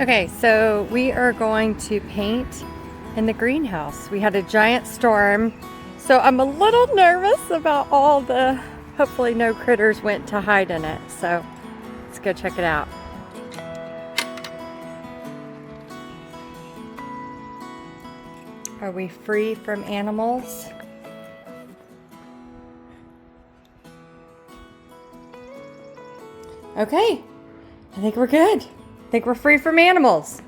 Okay, so we are going to paint in the greenhouse. We had a giant storm, so I'm a little nervous about all the, hopefully no critters went to hide in it. So let's go check it out. Are we free from animals? Okay, I think we're good. I think we're free from animals.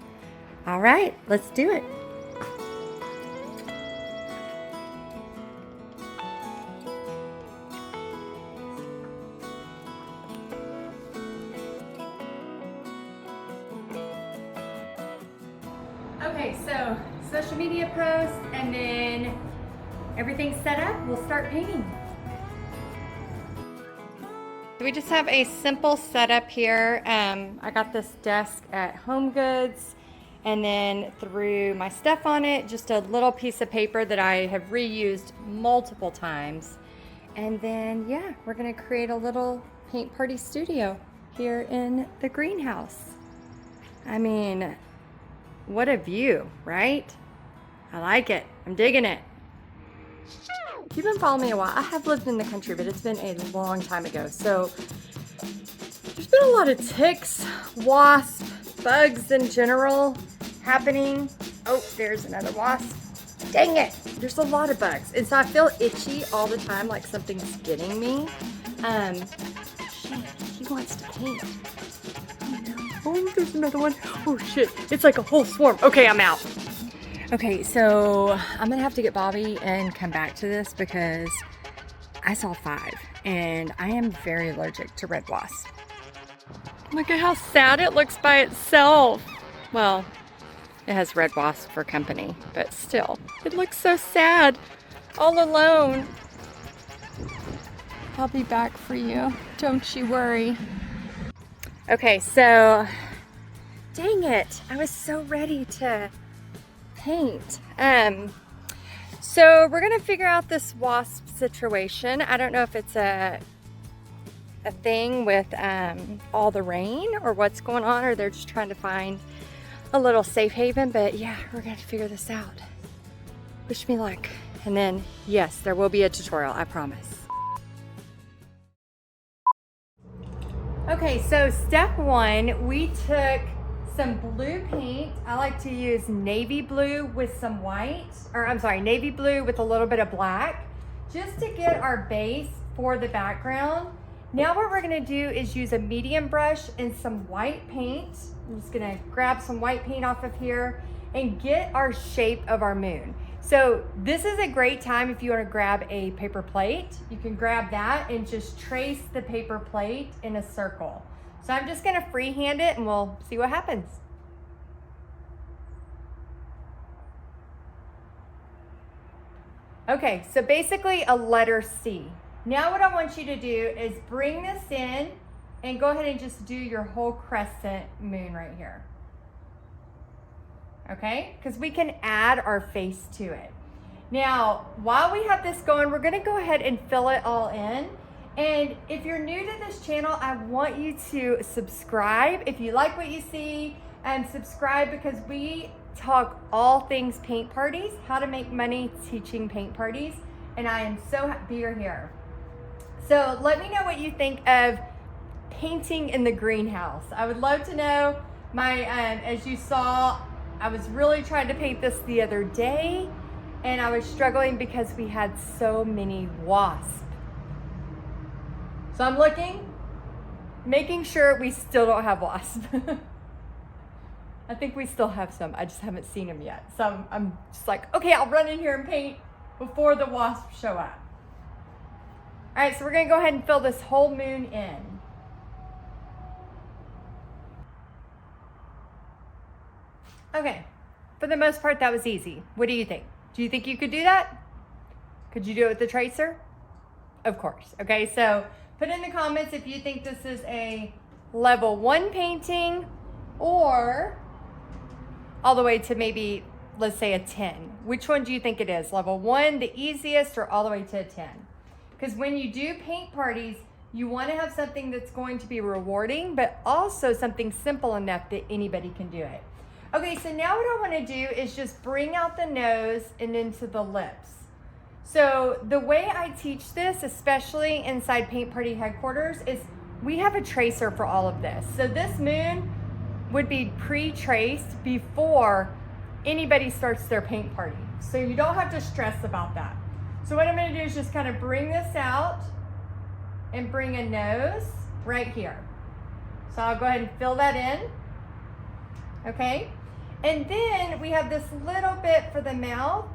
All right, let's do it. Okay, so social media posts, and then everything's set up, we'll start painting. We just have a simple setup here. I got this desk at Home Goods and then threw my stuff on it, just a little piece of paper that I have reused multiple times. And then, yeah, we're gonna create a little paint party studio here in the greenhouse. I mean, what a view, right? I like it, I'm digging it. If you've been following me a while, I have lived in the country, but it's been a long time ago. So there's been a lot of ticks, wasps, bugs in general happening. Oh, there's another wasp. Dang it, there's a lot of bugs. And so I feel itchy all the time, like something's getting me. Shit, he wants to paint. Oh, there's another one. Oh shit, it's like a whole swarm. Okay, I'm out. Okay, so I'm gonna have to get Bobby and come back to this because I saw 5 and I am very allergic to red wasps. Look at how sad it looks by itself. Well, it has red wasp for company, but still, it looks so sad, all alone. I'll be back for you, don't you worry. Okay, so, dang it, I was so ready to paint. So we're gonna figure out this wasp situation. I don't know if it's a thing with all the rain or what's going on, or they're just trying to find a little safe haven, but yeah, we're gonna figure this out. Wish me luck. And then, yes, there will be a tutorial, I promise. Okay, so step 1, we took some blue paint. I like to use navy blue with some white, or I'm sorry, navy blue with a little bit of black, just to get our base for the background. Now what we're gonna do is use a medium brush and some white paint. I'm just gonna grab some white paint off of here and get our shape of our moon. So this is a great time if you wanna grab a paper plate. You can grab that and just trace the paper plate in a circle. So I'm just gonna freehand it and we'll see what happens. Okay, so basically a letter C. Now what I want you to do is bring this in and go ahead and just do your whole crescent moon right here. Okay, because we can add our face to it. Now, while we have this going, we're gonna go ahead and fill it all in. And if you're new to this channel, I want you to subscribe. If you like what you see, subscribe, because we talk all things paint parties, how to make money teaching paint parties, and I am so happy you're here. So let me know what you think of painting in the greenhouse. I would love to know. As you saw, I was really trying to paint this the other day, and I was struggling because we had so many wasps. So I'm making sure we still don't have wasps. I think we still have some, I just haven't seen them yet. So I'm just like, okay, I'll run in here and paint before the wasps show up. All right, so we're gonna go ahead and fill this whole moon in. Okay, for the most part, that was easy. What do you think? Do you think you could do that? Could you do it with the tracer? Of course, okay, so put in the comments if you think this is a level 1 painting or all the way to maybe, let's say, a 10. Which one do you think it is? Level 1, the easiest, or all the way to a 10? Because when you do paint parties, You want to have something that's going to be rewarding, but also something simple enough that anybody can do it. Okay, so now what I want to do is just bring out the nose and into the lips. So the way I teach this, especially inside Paint Party headquarters, is we have a tracer for all of this. So this moon would be pre-traced before anybody starts their paint party. So you don't have to stress about that. So what I'm going to do is just kind of bring this out and bring a nose right here. So I'll go ahead and fill that in. Okay. And then we have this little bit for the mouth,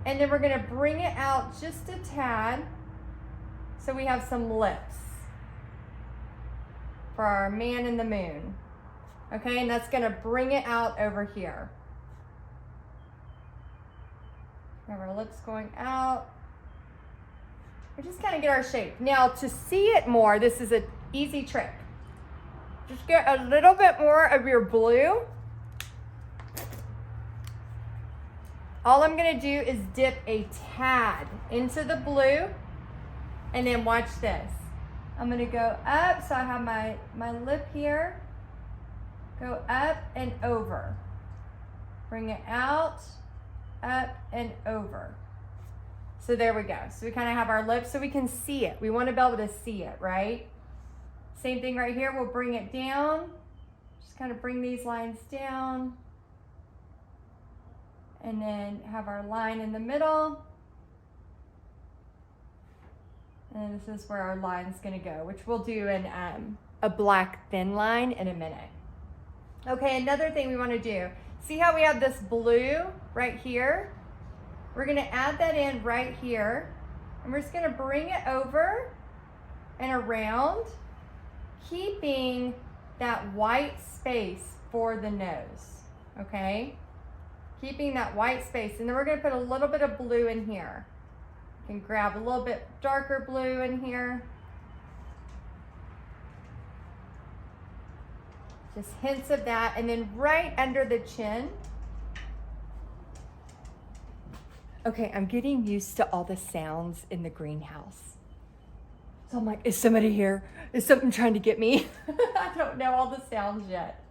and then we're going to bring it out just a tad so we have some lips for our man in the moon. Okay, and that's going to bring it out over here. We have our lips going out. We just kind of get our shape. Now to see it more, this is an easy trick. Just get a little bit more of your blue. All I'm going to do is dip a tad into the blue, and then watch this. I'm going to go up, so I have my lip here. Go up and over. Bring it out, up and over. So there we go. So we kind of have our lips so we can see it. We want to be able to see it, right? Same thing right here. We'll bring it down. Just kind of bring these lines down. And then have our line in the middle. And this is where our line's going to go, which we'll do in a black thin line in a minute. Okay, another thing we want to do. See how we have this blue right here? We're going to add that in right here. And we're just going to bring it over and around, keeping that white space for the nose. Okay? Keeping that white space. And then we're going to put a little bit of blue in here. You can grab a little bit darker blue in here. Just hints of that. And then right under the chin. Okay, I'm getting used to all the sounds in the greenhouse. So I'm like, is somebody here? Is something trying to get me? I don't know all the sounds yet.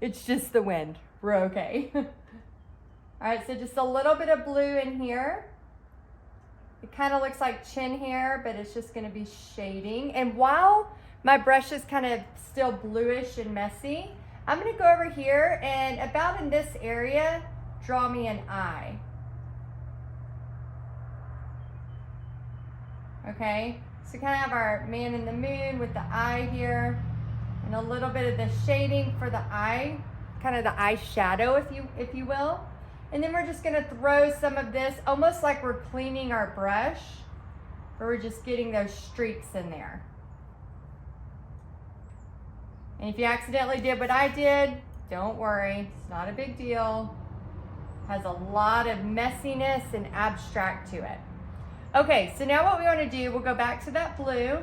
It's just the wind. We're okay. All right, so just a little bit of blue in here. It kind of looks like chin hair, but it's just going to be shading. And while my brush is kind of still bluish and messy, I'm going to go over here and about in this area, draw me an eye. Okay, so kind of have our man in the moon with the eye here, and a little bit of the shading for the eye, kind of the eye shadow, if you will. And then we're just going to throw some of this, almost like we're cleaning our brush, or we're just getting those streaks in there. And if you accidentally did what I did, don't worry, it's not a big deal. It has a lot of messiness and abstract to it. Okay, so now what we want to do, we'll go back to that blue.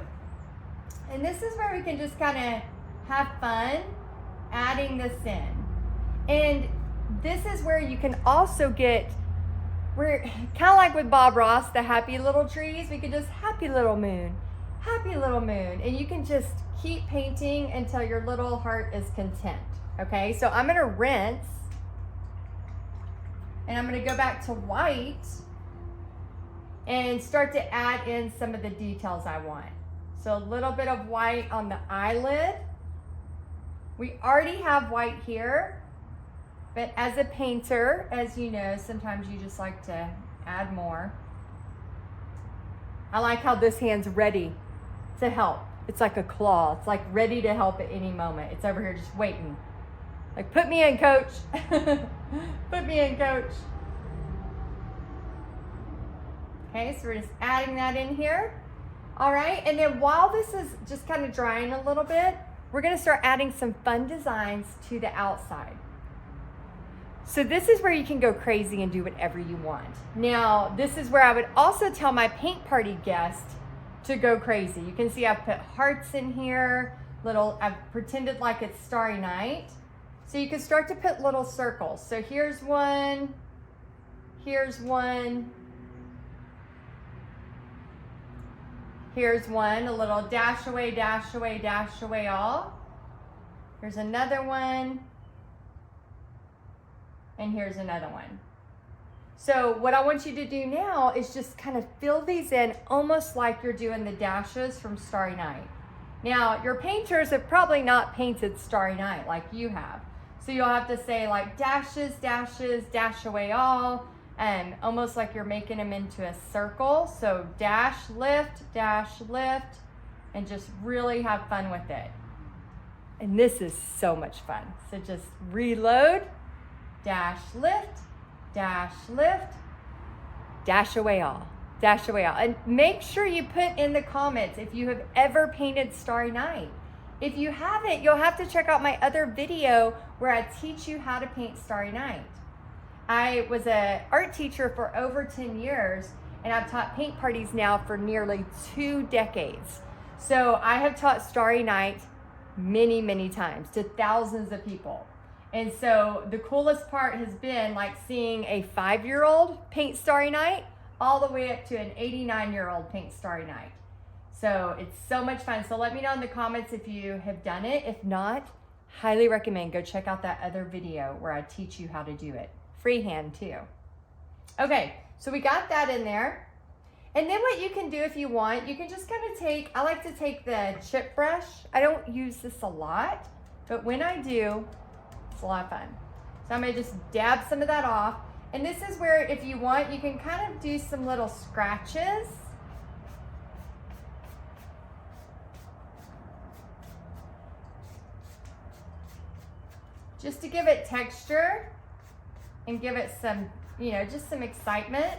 And this is where we can just kind of have fun adding this in. And this is where you can also get, we're kind of like with Bob Ross, the happy little trees. We could just happy little moon. And you can just keep painting until your little heart is content. Okay, so I'm going to rinse. And I'm going to go back to white and start to add in some of the details I want. So a little bit of white on the eyelid. We already have white here, but as a painter, as you know, sometimes you just like to add more. I like how this hand's ready to help. It's like a claw. It's like ready to help at any moment. It's over here just waiting. Like, put me in, coach. Put me in, coach. Okay, so we're just adding that in here. All right, and then while this is just kind of drying a little bit, we're going to start adding some fun designs to the outside. So this is where you can go crazy and do whatever you want. Now, this is where I would also tell my paint party guests to go crazy. You can see I've put hearts in here, I've pretended like it's Starry Night. So you can start to put little circles. So here's one, Here's one, a little dash away, all. Here's another one. And here's another one. So what I want you to do now is just kind of fill these in almost like you're doing the dashes from Starry Night. Now, your painters have probably not painted Starry Night like you have. So you'll have to say like dashes, dash away all, and almost like you're making them into a circle. So dash, lift, and just really have fun with it. And this is so much fun. So just reload, dash, lift, dash away all. And make sure you put in the comments if you have ever painted Starry Night. If you haven't, you'll have to check out my other video where I teach you how to paint Starry Night. I was an art teacher for over 10 years, and I've taught paint parties now for nearly 2 decades. So I have taught Starry Night many, many times to thousands of people. And so the coolest part has been like seeing a 5-year-old paint Starry Night all the way up to an 89-year-old paint Starry Night. So it's so much fun. So let me know in the comments if you have done it. If not, highly recommend go check out that other video where I teach you how to do it. Freehand too. Okay, so we got that in there. And then what you can do if you want, you can just kind of take, I like to take the chip brush. I don't use this a lot, but when I do, it's a lot of fun. So I'm gonna just dab some of that off. And this is where, if you want, you can kind of do some little scratches. Just to give it texture and give it some, you know, just some excitement.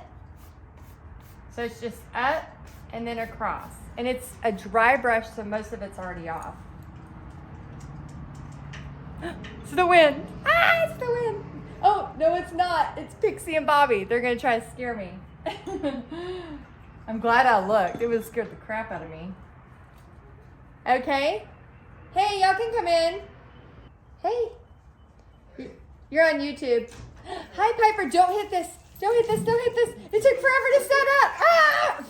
So it's just up and then across. And it's a dry brush, so most of it's already off. It's the wind. Ah, it's the wind. Oh, no, it's not. It's Pixie and Bobby. They're going to try to scare me. I'm glad I looked. It would have scared the crap out of me. Okay. Hey, y'all can come in. Hey. You're on YouTube. Hi, Piper. Don't hit this. Don't hit this. Don't hit this. It took forever to set up. Ah!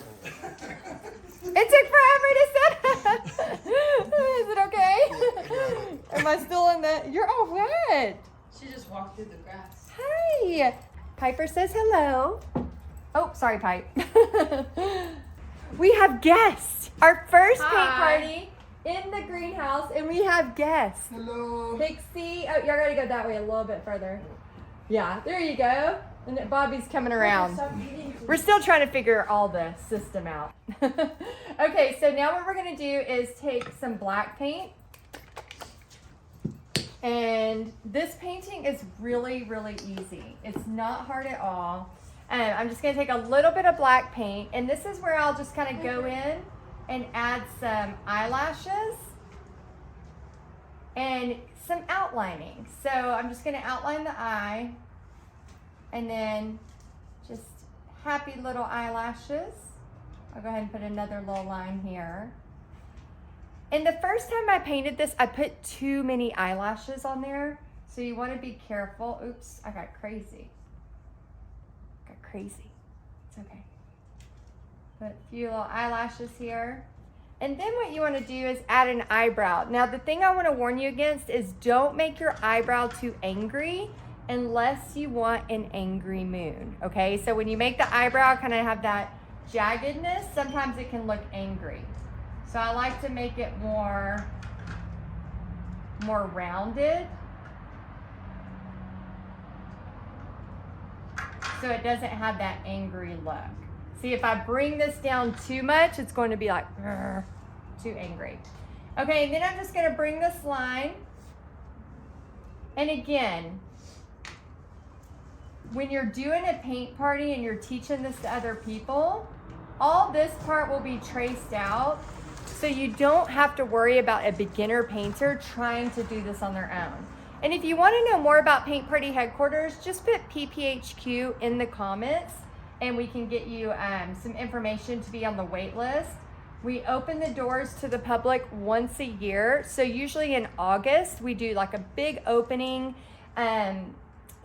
It took forever to set up. Is it okay? Am I still in the... You're all wet. She just walked through the grass. Hi. Piper says hello. Oh, sorry, Pipe. We have guests. Our first paint party in the greenhouse, and we have guests. Hello. Pixie. Oh, y'all gotta go that way a little bit further. Yeah, there you go. And then Bobby's coming around. We're still trying to figure all the system out. Okay, so now what we're gonna do is take some black paint. And this painting is really, really easy. It's not hard at all. I'm just gonna take a little bit of black paint, and this is where I'll just kind of go in and add some eyelashes and some outlining. So I'm just gonna outline the eye, and then just happy little eyelashes. I'll go ahead and put another little line here. And the first time I painted this, I put too many eyelashes on there. So you want to be careful. Oops, I got crazy. It's okay. Put a few little eyelashes here. And then what you want to do is add an eyebrow. Now the thing I want to warn you against is don't make your eyebrow too angry unless you want an angry moon. Okay, so when you make the eyebrow kind of have that jaggedness, sometimes it can look angry. So I like to make it more rounded, so it doesn't have that angry look. See, if I bring this down too much, it's going to be like too angry. Okay, and then I'm just going to bring this line. And again, when you're doing a paint party and you're teaching this to other people, all this part will be traced out. So you don't have to worry about a beginner painter trying to do this on their own. And if you want to know more about Paint Party Headquarters, just put PPHQ in the comments and we can get you some information to be on the wait list. We open the doors to the public once a year. So usually in August, we do like a big opening.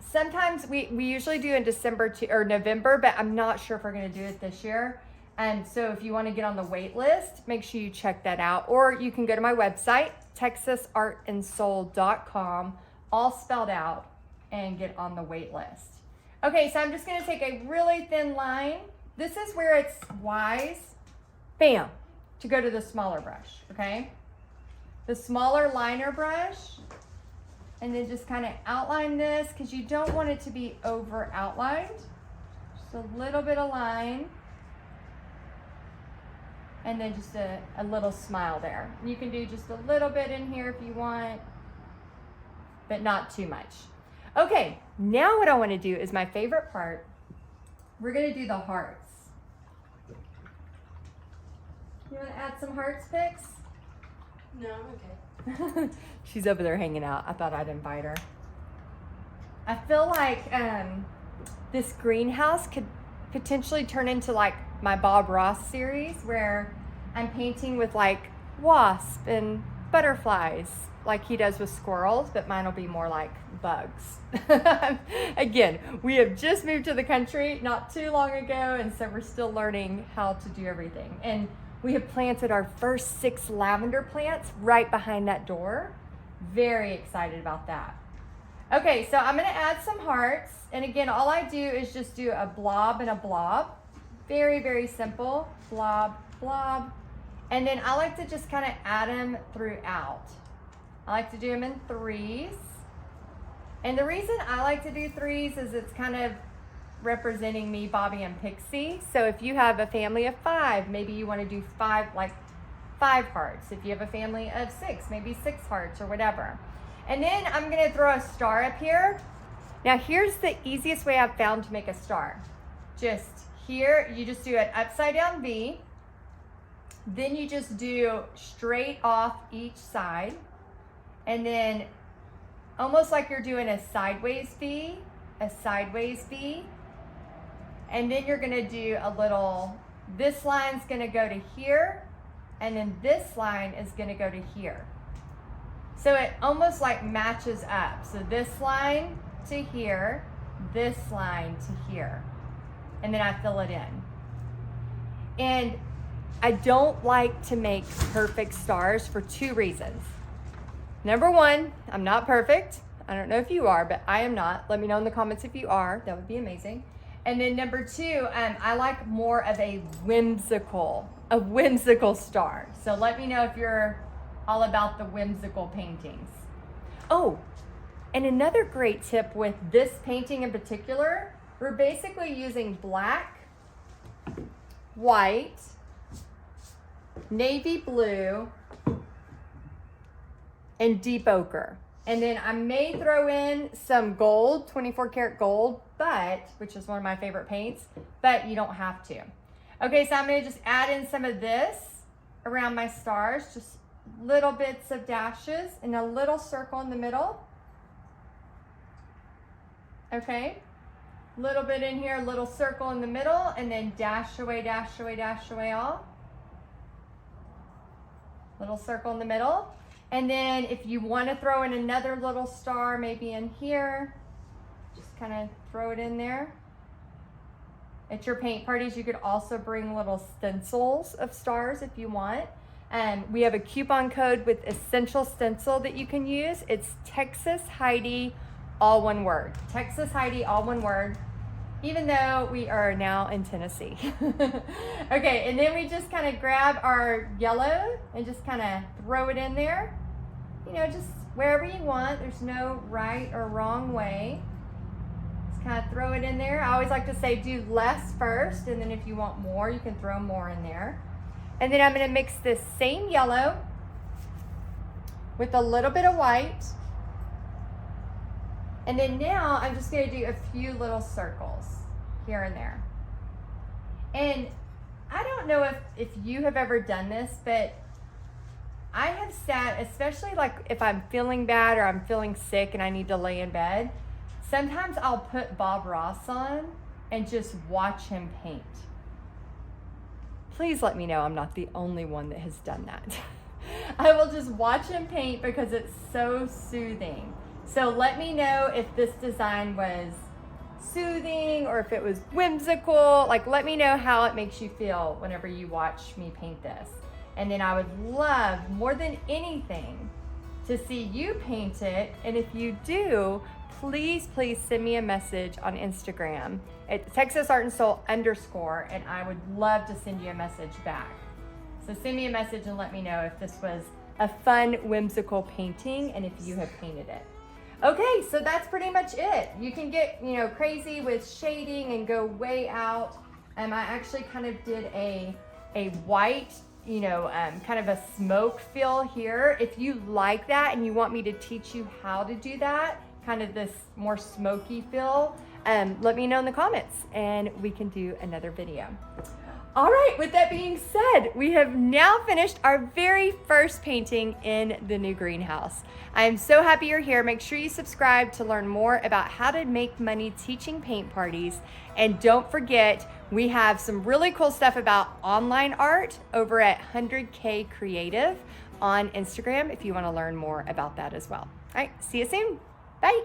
Sometimes we usually do in December or November, but I'm not sure if we're going to do it this year. And so if you want to get on the wait list, make sure you check that out. Or you can go to my website, texasartandsoul.com, all spelled out, and get on the wait list. Okay, so I'm just going to take a really thin line. This is where it's wise, bam, to go to the smaller brush, okay? The smaller liner brush, and then just kind of outline this because you don't want it to be over outlined. Just a little bit of line. And then just a little smile there. You can do just a little bit in here if you want, but not too much. Okay, now what I want to do is my favorite part. We're going to do the hearts. You want to add some hearts, Pix? No, I'm okay. She's over there hanging out. I thought I'd invite her. I feel like this greenhouse could potentially turn into like my Bob Ross series where I'm painting with like wasps and butterflies like he does with squirrels, but mine will be more like bugs. Again, we have just moved to the country not too long ago, and so we're still learning how to do everything. And we have planted our first 6 lavender plants right behind that door. Very excited about that. Okay, so I'm gonna add some hearts. And again, all I do is just do a blob and a blob. Very, very simple. Blob, blob. And then I like to just kind of add them throughout. I like to do them in 3s. And the reason I like to do 3s is it's kind of representing me, Bobby, and Pixie. So if you have a family of 5, maybe you want to do 5 hearts. If you have a family of 6, maybe 6 hearts or whatever. And then I'm going to throw a star up here. Now here's the easiest way I've found to make a star. Just here, you just do an upside down V. Then you just do straight off each side. And then almost like you're doing a sideways V, a sideways V. And then you're gonna do a little, this line's gonna go to here, and then this line is gonna go to here. So it almost like matches up. So this line to here, this line to here. And then I fill it in. And I don't like to make perfect stars for 2 reasons. Number 1, I'm not perfect. I don't know if you are, but I am not. Let me know in the comments if you are. That would be amazing. And then number 2, I like more of a whimsical star. So let me know if you're all about the whimsical paintings. Oh, and another great tip with this painting in particular, we're basically using black, white, navy blue, and deep ochre. And then I may throw in some gold, 24 karat gold, which is one of my favorite paints, but you don't have to. Okay, so I'm gonna just add in some of this around my stars, just little bits of dashes and a little circle in the middle. Okay, little bit in here, little circle in the middle, and then dash away, dash away, dash away all. Little circle in the middle. And then if you want to throw in another little star, maybe in here, just kind of throw it in there. At your paint parties, you could also bring little stencils of stars if you want. We have a coupon code with Essential Stencil that you can use. It's Texas Heidi, all one word. Texas Heidi, all one word, even though we are now in Tennessee. Okay, and then we just kind of grab our yellow and just kind of throw it in there. You know, just wherever you want. There's no right or wrong way. Just kind of throw it in there. I always like to say do less first, and then if you want more, you can throw more in there. And then I'm going to mix this same yellow with a little bit of white. And then now I'm just going to do a few little circles here and there. And I don't know if you have ever done this, but I have sat, especially like if I'm feeling bad or I'm feeling sick and I need to lay in bed, sometimes I'll put Bob Ross on and just watch him paint. Please let me know I'm not the only one that has done that. I will just watch him paint because it's so soothing. So let me know if this design was soothing or if it was whimsical. Like, let me know how it makes you feel whenever you watch me paint this. And then I would love, more than anything, to see you paint it. And if you do, please send me a message on Instagram at TexasArtandSoul_, and I would love to send you a message back. So send me a message and let me know if this was a fun, whimsical painting and if you have painted it. Okay, so that's pretty much it. You can get, crazy with shading and go way out. I actually kind of did a white, kind of a smoke feel here. If you like that and you want me to teach you how to do that, kind of this more smoky feel, let me know in the comments and we can do another video. All right, with that being said, we have now finished our very first painting in the new greenhouse. I am so happy you're here. Make sure you subscribe to learn more about how to make money teaching paint parties. And don't forget, we have some really cool stuff about online art over at 100K Creative on Instagram if you want to learn more about that as well. All right, see you soon. Bye.